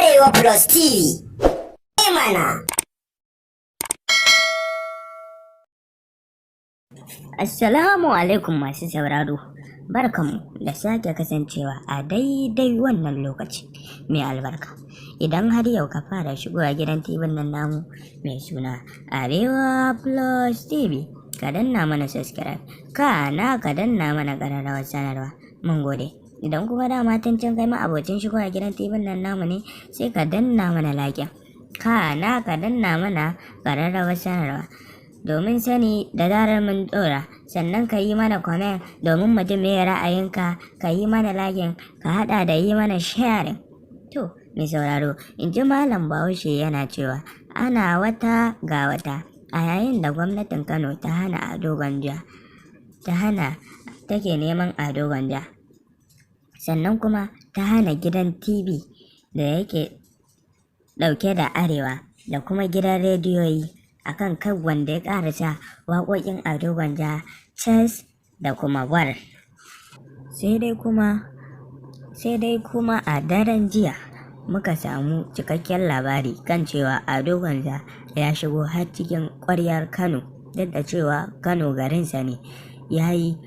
Arewa Plus TV. Mana. Assalamu alaikum masu sauraro. Barkanmu da sake kasancewa a daidai wannan lokaci mai albarka. Idan har yau ka fara shigowa gidan TV nan namu mai suna Arewa Plus TV, ka danna mana subscribe, ka danna mana ƙararrawar sanarwa. Mun gode. Idan kuma dama can kai ma abocin shigowa gidan TV nan namu ne, sai ka danna mana like, ka danna mana ƙararrawar sanarwa. Domin sani da zarar mun ɗora, sannan ka yi mana comment domin mu ji me ra'ayinka, ka yi mana like, ka haɗa da yi mana sharing. To, mai sauraro, in ji Malam Bahaushe yana cewa ana wata ga wata, a yayin da gwamnatin Kano ta hana Ado Gwanja, take neman Ado Gwanja. Sannan kuma ta hana gidan TV da yake ɗauke da Arewa da kuma gidan rediyoyi akan kan wanda ya karasa waƙoƙin Ado Gwanja, Chess da kuma War. Sai dai kuma a daren jiya muka samu cikakken labari kan cewa Ado Gwanja ya shigo har cikin ƙwaryar Kano, duk da cewa Kano garinsa ne. Ya yi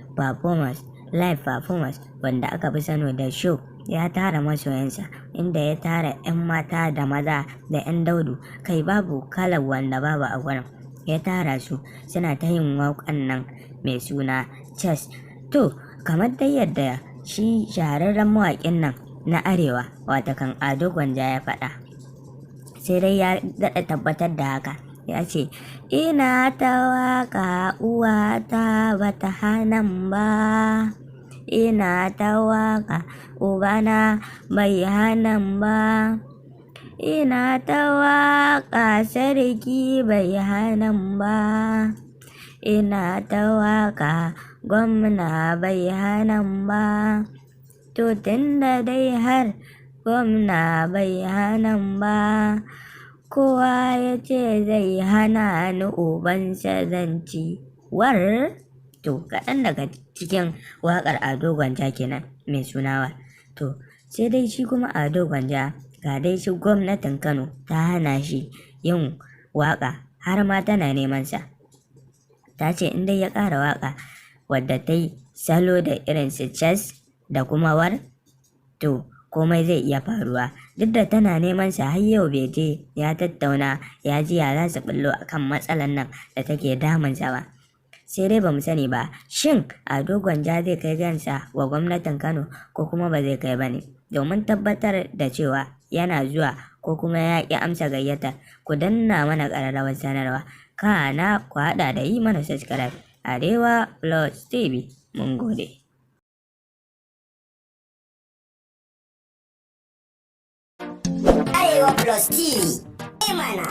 live performance wanda aka fi sano da show. Ya tara masoyansa inda ya tara 'yan mata da maza da 'yan daudu, kai babu kalar wanda babu a gurin. Ya tara su suna ta yin waƙan nan mai suna Chess. To, kamar dai yadda shi shahararren mawaƙin nan na Arewa watakan Ado Gwanja ya faɗa, sai dai ya daɗa tabbatar da haka. Ya ce, ina ta waƙa uwata bata hanan ba, ina ta waƙa ubana bai hanan ba, ina ta waƙa sarki bai hanan ba, ina ta waƙa gwamna bai hanan ba. To tunda dai har gwamna bai hanan ba, kowa ya ce zai hana ni ubansa zan ci. War? To, kaɗan daga cikin waƙar Ado Gwanja kenan mai suna War. To, sai dai shi kuma Ado Gwanja, ga dai shi gwamnatin Kano ta hana shi yin waƙa, har ma tana neman sa. Ta ce in dai ya ƙara waƙa wadda ta yi salo da irin su Chess da kuma War, to komai zai iya faruwa. Duk da tana neman sa, har yau bai je ya tattauna ya ji ya za su bullo akan matsalan nan da take damunsa ba. Sai dai bamu sani ba, shin Ado Gwanja zai kai kansa wa gwamnatin Kano ko kuma ba zai kai bane. Domin tabbatar da cewa yana zuwa ko kuma ya ƙi amsa gayyata, ku danna mana ƙararrawar sanarwa, kana ku haɗa da yi mana subscribe. Arewa Plus TV, mun gode. Arewa Plus TV. Mana.